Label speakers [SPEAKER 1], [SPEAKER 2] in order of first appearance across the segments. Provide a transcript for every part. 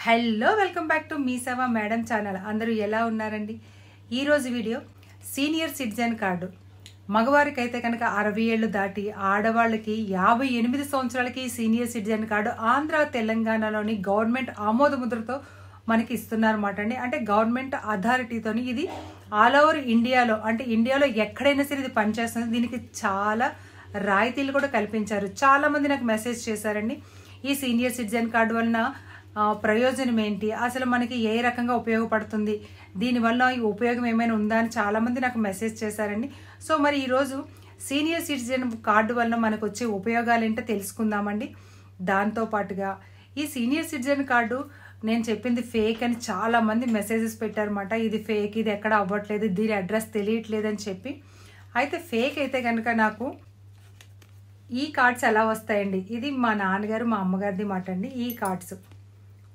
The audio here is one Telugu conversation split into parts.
[SPEAKER 1] Hello welcome back to me సేవ మేడం ఛానల్. అందరూ ఎలా ఉన్నారండి? ఈరోజు వీడియో సీనియర్ సిటిజన్ కార్డు. మగవారికి అయితే కనుక 60 ఏళ్ళు దాటి, ఆడవాళ్ళకి 58 సంవత్సరాలకి సీనియర్ సిటిజన్ కార్డు ఆంధ్ర తెలంగాణలోని గవర్నమెంట్ ఆమోద ముద్రతో మనకి ఇస్తున్నారన్నమాట అండి. అంటే గవర్నమెంట్ అథారిటీతోని ఇది ఆల్ ఓవర్ ఇండియాలో, అంటే ఇండియాలో ఎక్కడైనా సరే ఇది పనిచేస్తుంది. దీనికి చాలా రాయితీలు కూడా కల్పించారు. చాలా మంది నాకు మెసేజ్ చేశారండి, ఈ సీనియర్ సిటిజన్ కార్డు వలన ప్రయోజనం ఏంటి, అసలు మనకి ఏ రకంగా ఉపయోగపడుతుంది, దీనివల్ల ఈ ఉపయోగం ఏమైనా ఉందా అని చాలామంది నాకు మెసేజ్ చేశారండి. సో మరి ఈరోజు సీనియర్ సిటిజన్ కార్డు వలన మనకు వచ్చే ఉపయోగాలు ఏంటో తెలుసుకుందామండి. దాంతోపాటుగా ఈ సీనియర్ సిటిజన్ కార్డు నేను చెప్పింది ఫేక్ అని చాలామంది మెసేజెస్ పెట్టారన్నమాట. ఇది ఫేక్, ఇది ఎక్కడ అవ్వట్లేదు, దీని అడ్రస్ తెలియట్లేదు అని చెప్పి. అయితే ఫేక్ అయితే కనుక నాకు ఈ కార్డ్స్ ఎలా వస్తాయండి, ఇది మా నాన్నగారు మా అమ్మగారిది మాట అండి. ఈ కార్డ్స్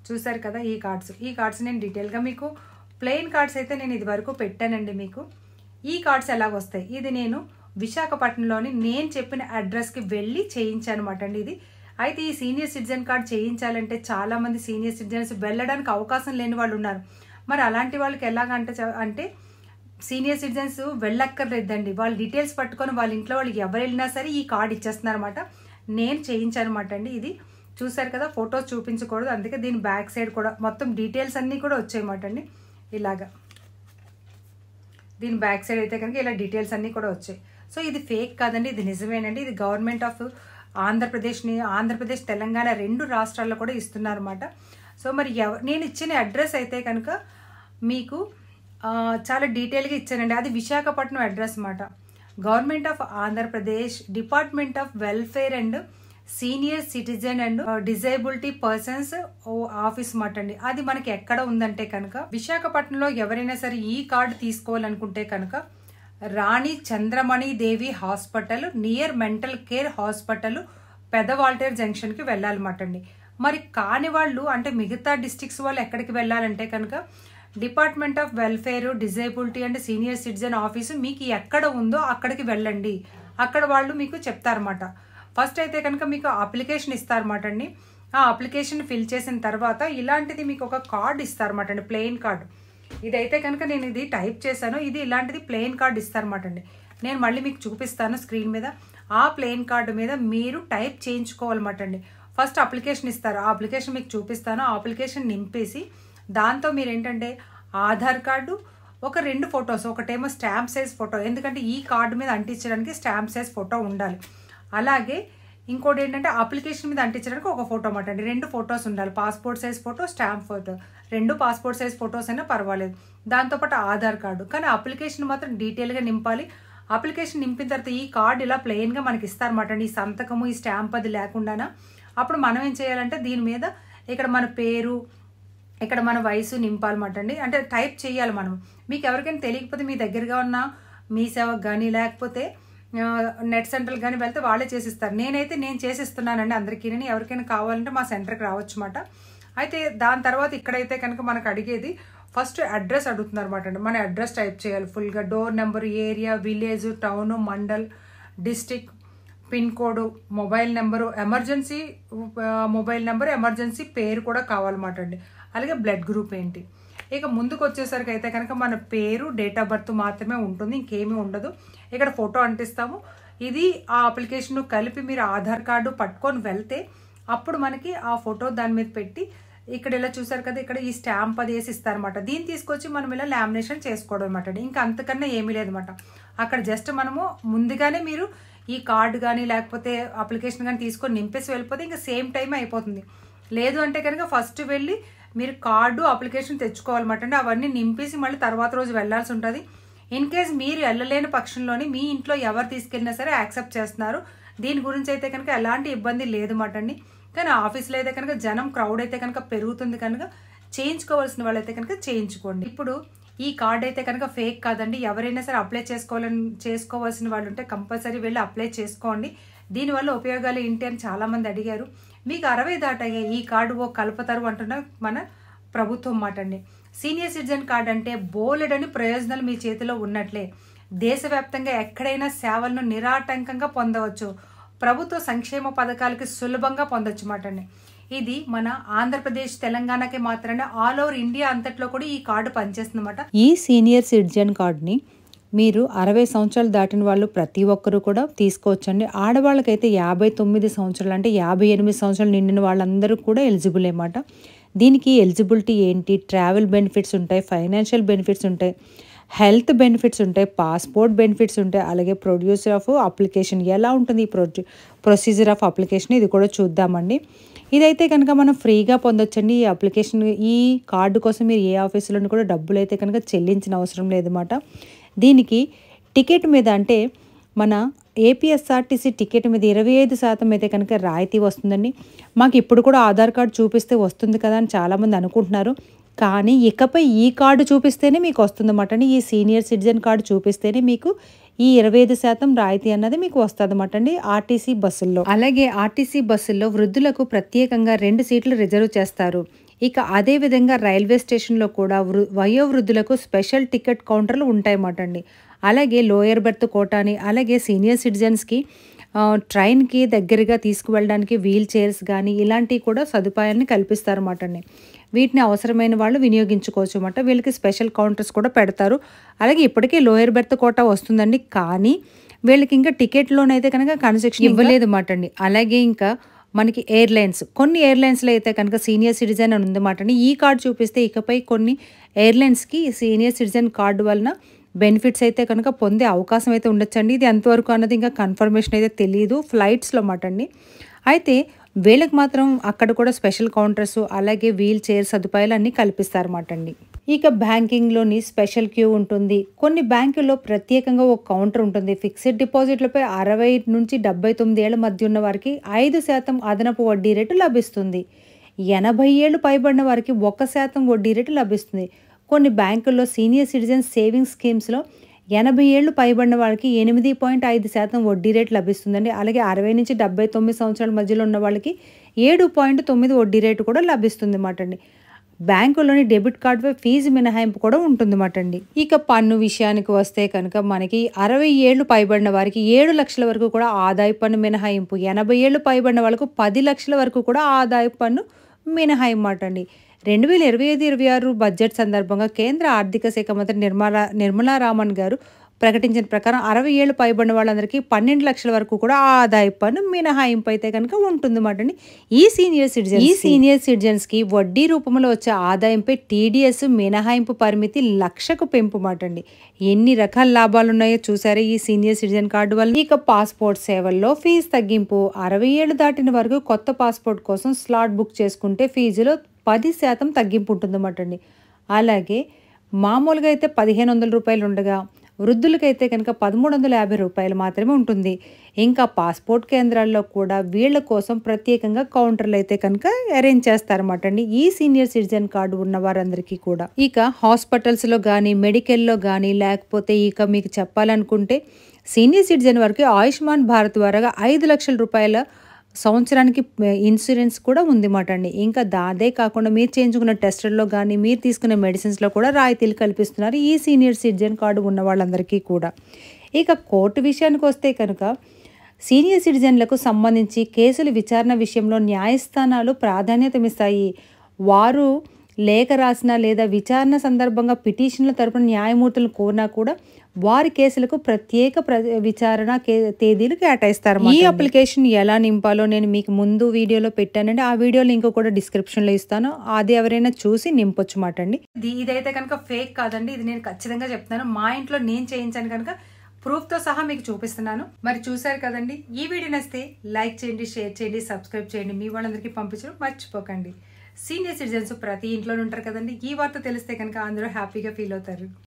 [SPEAKER 1] చూసారు కదా, ఈ కార్డ్స్ నేను డీటెయిల్గా మీకు ప్లెయిన్ కార్డ్స్ అయితే నేను ఇది వరకు పెట్టానండి. మీకు ఈ కార్డ్స్ ఎలా వస్తాయి, ఇది నేను విశాఖపట్నంలోని నేను చెప్పిన అడ్రస్కి వెళ్ళి చేయించాను అనమాట అండి ఇది. అయితే ఈ సీనియర్ సిటిజన్ కార్డ్ చేయించాలంటే చాలామంది సీనియర్ సిటిజన్స్ వెళ్ళడానికి అవకాశం లేని వాళ్ళు ఉన్నారు. మరి అలాంటి వాళ్ళకి ఎలాగంటే సీనియర్ సిటిజన్స్ వెళ్ళక్కర్లేదండి, వాళ్ళ డీటెయిల్స్ పట్టుకొని వాళ్ళ ఇంట్లో వాళ్ళకి ఎవరు వెళ్ళినా సరే ఈ కార్డు ఇచ్చేస్తున్నారు అనమాట. నేను చేయించాను అనమాట అండి. ఇది చూసారు కదా, ఫొటోస్ చూపించకూడదు, అందుకే దీని బ్యాక్ సైడ్ కూడా మొత్తం డీటెయిల్స్ అన్నీ కూడా వచ్చాయన్నమాట అండి. ఇలాగా దీని బ్యాక్ సైడ్ అయితే కనుక ఇలా డీటెయిల్స్ అన్నీ కూడా వచ్చాయి. సో ఇది ఫేక్ కాదండి, ఇది నిజమేనండి. ఇది గవర్నమెంట్ ఆఫ్ ఆంధ్రప్రదేశ్ తెలంగాణ 2 రాష్ట్రాల్లో కూడా ఇస్తున్నారన్నమాట. సో మరి నేను ఇచ్చిన అడ్రస్ అయితే కనుక మీకు చాలా డీటెయిల్గా ఇచ్చానండి. అది విశాఖపట్నం అడ్రస్ అన్నమాట. Government of Andhra Pradesh department of welfare and senior citizen and disability persons office మాట అండి. అది మనకి ఎక్కడ ఉందంటే కనుక విశాఖపట్నంలో ఎవరైనా సరే ఈ కార్డు తీసుకోవాలనుకుంటే కనుక Rani Chandramani Devi hospital near mental care hospital Pedawaltair జంక్షన్కి వెళ్ళాలన్నమాట అండి. మరి కాని వాళ్ళు, అంటే మిగతా డిస్ట్రిక్ట్స్ వాళ్ళు ఎక్కడికి వెళ్ళాలంటే కనుక department of welfare disability and senior citizen office మీకు ఎక్కడ ఉందో అక్కడికి వెళ్ళండి. అక్కడ వాళ్ళు మీకు చెప్తారన్నమాట. ఫస్ట్ అయితే కనుక మీకు అప్లికేషన్ ఇస్తారన్నమాట అండి. ఆ అప్లికేషన్ ఫిల్ చేసిన తర్వాత ఇలాంటిది మీకు ఒక కార్డు ఇస్తారన్నమాట అండి, ప్లెయిన్ కార్డు. ఇదైతే కనుక నేను ఇది టైప్ చేశాను, ఇది ఇలాంటిది ప్లెయిన్ కార్డు ఇస్తారన్నమాట అండి. నేను మళ్ళీ మీకు చూపిస్తాను స్క్రీన్ మీద. ఆ ప్లెయిన్ కార్డు మీద మీరు టైప్ చేయించుకోవాలన్నమాట అండి. ఫస్ట్ అప్లికేషన్ ఇస్తారు, ఆ అప్లికేషన్ మీకు చూపిస్తాను. ఆ అప్లికేషన్ నింపేసి దాంతో మీరు ఏంటంటే ఆధార్ కార్డు, ఒక 2 ఫొటోస్, ఒకటేమో స్టాంప్ సైజ్ ఫోటో, ఎందుకంటే ఈ కార్డు మీద అంటించడానికి స్టాంప్ సైజ్ ఫోటో ఉండాలి. అలాగే ఇంకోటి ఏంటంటే అప్లికేషన్ మీద అంటించడానికి ఒక ఫోటో అన్నమాట అండి. 2 ఫొటోస్ ఉండాలి, passport size photo, stamp photo. 2 passport size photos అయినా పర్వాలేదు. దాంతోపాటు ఆధార్ కార్డు. కానీ అప్లికేషన్ మాత్రం డీటెయిల్గా నింపాలి. అప్లికేషన్ నింపిన తర్వాత ఈ కార్డు ఇలా ప్లెయిన్గా మనకి ఇస్తారన్నమాట అండి. ఈ సంతకము, ఈ స్టాంప్ అది లేకుండానా. అప్పుడు మనం ఏం చేయాలంటే దీని మీద ఇక్కడ మన పేరు, ఇక్కడ మన వయసు నింపాలన్నమాట అండి. అంటే టైప్ చేయాలి మనం. మీకు ఎవరికైనా తెలియకపోతే మీ దగ్గరగా ఉన్న మీ సేవకు కానీ లేకపోతే నెట్ సెంటర్కి కానీ వెళ్తే వాళ్ళే చేసిస్తారు. నేను చేసిస్తున్నానండి అందరికీ. ఎవరికైనా కావాలంటే మా సెంటర్కి రావచ్చు అన్నమాట. అయితే దాని తర్వాత ఇక్కడైతే కనుక మనకు అడిగేది ఫస్ట్ అడ్రస్ అడుగుతున్నారు అన్నమాట అండి. మన అడ్రస్ టైప్ చేయాలి ఫుల్గా, door number, area, village, town, mandal, district, pin code, mobile number, emergency mobile number, emergency పేరు కూడా కావాలన్నమాట అండి. అలాగే బ్లడ్ గ్రూప్ ఏంటి. ఇక ముందుకు వచ్చేసరికి అయితే కనుక మన పేరు, డేట్ ఆఫ్ బర్త్ మాత్రమే ఉంటుంది, ఇంకేమీ ఉండదు. ఇక్కడ ఫోటో అంటిస్తాము. ఇది ఆ అప్లికేషన్ కలిపి మీరు ఆధార్ కార్డు పట్టుకొని వెళ్తే అప్పుడు మనకి ఆ ఫోటో దాని మీద పెట్టి ఇక్కడ ఇలా చూసారు కదా, ఇక్కడ ఈ స్టాంప్ అది వేసి ఇస్తారన్నమాట. దీన్ని తీసుకొచ్చి మనం ఇలా లామినేషన్ చేసుకోవడం అనమాట. ఇంకా అంతకన్నా ఏమీ లేదన్నమాట. అక్కడ జస్ట్ మనము ముందుగానే మీరు ఈ కార్డు కానీ లేకపోతే అప్లికేషన్ కానీ తీసుకొని నింపేసి వెళ్ళిపోతే ఇంకా సేమ్ టైం అయిపోతుంది. లేదు అంటే కనుక ఫస్ట్ వెళ్ళి మీరు కార్డు, అప్లికేషన్ తెచ్చుకోవాలన్నమాట అండి. అవన్నీ నింపేసి మళ్ళీ తర్వాత రోజు వెళ్లాల్సి ఉంటుంది. ఇన్ కేస్ మీరు వెళ్ళలేని పక్షంలోని మీ ఇంట్లో ఎవరు తీసుకెళ్ళినా సరే యాక్సెప్ట్ చేస్తున్నారు. దీని గురించి అయితే కనుక ఎలాంటి ఇబ్బంది లేదు మాట అండి. కానీ ఆఫీస్లో అయితే కనుక జనం క్రౌడ్ అయితే కనుక పెరుగుతుంది కనుక చేయించుకోవాల్సిన వాళ్ళైతే కనుక చేయించుకోండి. ఇప్పుడు ఈ కార్డ్ అయితే కనుక ఫేక్ కాదండి. ఎవరైనా సరే అప్లై చేసుకోవాల్సిన వాళ్ళు ఉంటే కంపల్సరీ వెళ్ళి అప్లై చేసుకోండి. దీనివల్ల ఉపయోగాలు ఏంటి అని చాలామంది అడిగారు. మీకు 60 దాటాయి ఈ కార్డు ఓ కలుపుతారు అంటున్న మన ప్రభుత్వం మాట అండి. సీనియర్ సిటిజన్ కార్డు అంటే బోలెడని ప్రయోజనాలు మీ చేతిలో ఉన్నట్లే. దేశవ్యాప్తంగా ఎక్కడైనా సేవలను నిరాటంకంగా పొందవచ్చు. ప్రభుత్వ సంక్షేమ పథకాలకి సులభంగా పొందొచ్చు మాట అండి. ఇది మన ఆంధ్రప్రదేశ్ తెలంగాణకి మాత్రమే ఆల్ ఓవర్ ఇండియా అంతట్లో కూడా ఈ కార్డు పనిచేస్తుంది అన్నమాట.
[SPEAKER 2] ఈ సీనియర్ సిటిజన్ కార్డుని మీరు 60 సంవత్సరాలు దాటిన వాళ్ళు ప్రతి ఒక్కరు కూడా తీసుకోవచ్చండి. ఆడవాళ్ళకైతే 59 సంవత్సరాలు అంటే 58 సంవత్సరాలు నిండిన వాళ్ళందరూ కూడా ఎలిజిబుల్ అన్నమాట. దీనికి ఎలిజిబిలిటీ ఏంటి, ట్రావెల్ బెనిఫిట్స్ ఉంటాయి, ఫైనాన్షియల్ బెనిఫిట్స్ ఉంటాయి, హెల్త్ బెనిఫిట్స్ ఉంటాయి, పాస్పోర్ట్ బెనిఫిట్స్ ఉంటాయి, అలాగే ప్రొడ్యూసర్ ఆఫ్ అప్లికేషన్ ఎలా ఉంటుంది ఈ ప్రొసీజర్ ఆఫ్ అప్లికేషన్ ఇది కూడా చూద్దామండి. ఇదైతే కనుక మనం ఫ్రీగా పొందొచ్చండి. ఈ అప్లికేషన్ ఈ కార్డు కోసం మీరు ఏ ఆఫీసులోని కూడా డబ్బులు అయితే కనుక చెల్లించిన అవసరం లేదన్నమాట. దీనికి టికెట్ మీద అంటే మన ఏపీఎస్ఆర్టీసీ టికెట్ మీద 25% అయితే కనుక రాయితీ వస్తుందండి. మాకు ఇప్పుడు కూడా ఆధార్ కార్డు చూపిస్తే వస్తుంది కదా అని చాలామంది అనుకుంటున్నారు. కానీ ఇకపై ఈ కార్డు చూపిస్తేనే మీకు వస్తుందన్నమాట అండి. ఈ సీనియర్ సిటిజన్ కార్డు చూపిస్తేనే మీకు ఈ 25% రాయితీ అన్నది మీకు వస్తుందన్నమాట అండి ఆర్టీసీ బస్సుల్లో. అలాగే ఆర్టీసీ బస్సుల్లో వృద్ధులకు ప్రత్యేకంగా 2 సీట్లు రిజర్వ్ చేస్తారు. ఇక అదేవిధంగా రైల్వే స్టేషన్లో కూడా వయోవృద్ధులకు స్పెషల్ టికెట్ కౌంటర్లు ఉంటాయన్నమాట అండి. అలాగే లోయర్ బెర్త్ కోటాని, అలాగే సీనియర్ సిటిజన్స్కి ట్రైన్కి దగ్గరగా తీసుకువెళ్ళడానికి వీల్ చైర్స్ కానీ ఇలాంటివి కూడా సదుపాయాన్ని కల్పిస్తారన్నమాట అండి. వీటిని అవసరమైన వాళ్ళు వినియోగించుకోవచ్చు అన్నమాట. వీళ్ళకి స్పెషల్ కౌంటర్స్ కూడా పెడతారు. అలాగే ఇప్పటికే లోయర్ బెర్త్ కోటా వస్తుందండి, కానీ వీళ్ళకి ఇంకా టికెట్లోనైతే కనుక కన్సెషన్ ఇవ్వలేదు అన్నమాట అండి. అలాగే ఇంకా మనకి ఎయిర్లైన్స్, కొన్ని ఎయిర్లైన్స్లో అయితే కనుక సీనియర్ సిటిజన్ అని ఉందన్నమాట అండి. ఈ కార్డు చూపిస్తే ఇకపై కొన్ని ఎయిర్లైన్స్కి సీనియర్ సిటిజన్ కార్డు వలన బెనిఫిట్స్ అయితే కనుక పొందే అవకాశం అయితే ఉండొచ్చండి. ఇది ఎంతవరకు అన్నది ఇంకా కన్ఫర్మేషన్ అయితే తెలియదు ఫ్లైట్స్లో మాట అండి. అయితే వీళ్ళకి మాత్రం అక్కడ కూడా స్పెషల్ కౌంటర్స్ అలాగే వీల్ చైర్ సదుపాయాలు అన్నీ కల్పిస్తారన్నమాట అండి. ఇక బ్యాంకింగ్లోని స్పెషల్ క్యూ ఉంటుంది. కొన్ని బ్యాంకుల్లో ప్రత్యేకంగా ఒక కౌంటర్ ఉంటుంది. ఫిక్స్డ్ డిపాజిట్లపై 60 నుంచి 79 ఏళ్ల మధ్య ఉన్న వారికి 5% అదనపు వడ్డీ రేటు లభిస్తుంది. 80 ఏళ్ళు పైబడిన వారికి 1% వడ్డీ రేటు లభిస్తుంది. కొన్ని బ్యాంకుల్లో సీనియర్ సిటిజన్ సేవింగ్స్ స్కీమ్స్లో 80 ఏళ్ళు పైబడిన వాళ్ళకి 8.5% వడ్డీ రేటు లభిస్తుందండి. అలాగే 60 నుంచి 79 సంవత్సరాల మధ్యలో ఉన్న వాళ్ళకి 7.9 వడ్డీ రేటు కూడా లభిస్తుంది అన్నమాట అండి. బ్యాంకులోని డెబిట్ కార్డుపై ఫీజు మినహాయింపు కూడా ఉంటుందన్నమాట అండి. ఇక పన్ను విషయానికి వస్తే కనుక మనకి 60 ఏళ్ళు పైబడిన వారికి 7 లక్షల వరకు కూడా ఆదాయ పన్ను మినహాయింపు, 80 ఏళ్ళు పైబడిన వాళ్ళకు 10 లక్షల వరకు కూడా ఆదాయ పన్ను మినహాయింపు అన్నమాట అండి. 2025-26 బడ్జెట్ సందర్భంగా కేంద్ర ఆర్థిక శాఖ మంత్రి నిర్మలా రామన్ గారు ప్రకటించిన ప్రకారం 60 ఏళ్ళు పైబడిన వాళ్ళందరికీ 12 లక్షల వరకు కూడా ఆదాయ పన్ను మినహాయింపు అయితే కనుక ఉంటుందన్నమాట అండి. ఈ సీనియర్ సిటిజన్స్కి వడ్డీ రూపంలో వచ్చే ఆదాయంపై టీడీఎస్ మినహాయింపు పరిమితి 1,00,000కు పెంపు మాట అండి. ఎన్ని రకాల లాభాలు ఉన్నాయో చూసారా ఈ సీనియర్ సిటిజన్ కార్డు వల్ల. ఇక పాస్పోర్ట్ సేవల్లో ఫీజు తగ్గింపు. 60 ఏళ్ళు దాటిన వరకు కొత్త పాస్పోర్ట్ కోసం స్లాట్ బుక్ చేసుకుంటే ఫీజులో 10% తగ్గింపు ఉంటుందన్నమాట అండి. అలాగే మామూలుగా అయితే 1,500 రూపాయలు ఉండగా వృద్ధులకైతే కనుక 1,350 రూపాయలు మాత్రమే ఉంటుంది. ఇంకా పాస్పోర్ట్ కేంద్రాల్లో కూడా వీళ్ళ కోసం ప్రత్యేకంగా కౌంటర్లు అయితే కనుక అరేంజ్ చేస్తారన్నమాట అండి ఈ సీనియర్ సిటిజన్ కార్డు ఉన్న వారందరికీ కూడా. ఇక హాస్పిటల్స్లో కానీ మెడికల్లో కానీ లేకపోతే ఇక మీకు చెప్పాలనుకుంటే సీనియర్ సిటిజన్ వరకు ఆయుష్మాన్ భారత్ ద్వారా 5 లక్షల రూపాయల సంవత్సరానికి ఇన్సూరెన్స్ కూడా ఉంది మాట అండి. ఇంకా అదే కాకుండా మీరు చేయించుకున్న టెస్టుల్లో కానీ మీరు తీసుకున్న మెడిసిన్స్లో కూడా రాయితీలు కల్పిస్తున్నారు ఈ సీనియర్ సిటిజన్ కార్డు ఉన్న వాళ్ళందరికీ కూడా. ఇక కోర్టు విషయానికి వస్తే కనుక సీనియర్ సిటిజన్లకు సంబంధించి కేసుల విచారణ విషయంలో న్యాయస్థానాలు ప్రాధాన్యతమిస్తాయి. వారు లేఖ రాసినా లేదా విచారణ సందర్భంగా పిటిషన్ల తరపున న్యాయమూర్తులను కోరినా కూడా వారి కేసులకు ప్రత్యేక విచారణ తేదీలు కేటాయిస్తారు. ఈ అప్లికేషన్ ఎలా నింపాలో నేను మీకు ముందు వీడియోలో పెట్టానండి. ఆ వీడియో లింక్ కూడా డిస్క్రిప్షన్లో ఇస్తాను. అది ఎవరైనా చూసి నింపొచ్చు మాట అండి.
[SPEAKER 1] ఇదైతే కనుక ఫేక్ కాదండి, ఇది నేను ఖచ్చితంగా చెప్తాను. మా ఇంట్లో నేను చేయించాను కనుక ప్రూఫ్తో సహా మీకు చూపిస్తున్నాను. మరి చూసారు కదండి. ఈ వీడియో నచ్చితే లైక్ చేయండి, షేర్ చేయండి, సబ్స్క్రైబ్ చేయండి, మీ వాళ్ళందరికీ పంపించడం మర్చిపోకండి. సీనియర్ సిటిజన్స్ ప్రతి ఇంట్లోనే ఉంటారు కదండి. ఈ వార్త తెలిస్తే కనుక అందరూ హ్యాపీగా ఫీల్ అవుతారు.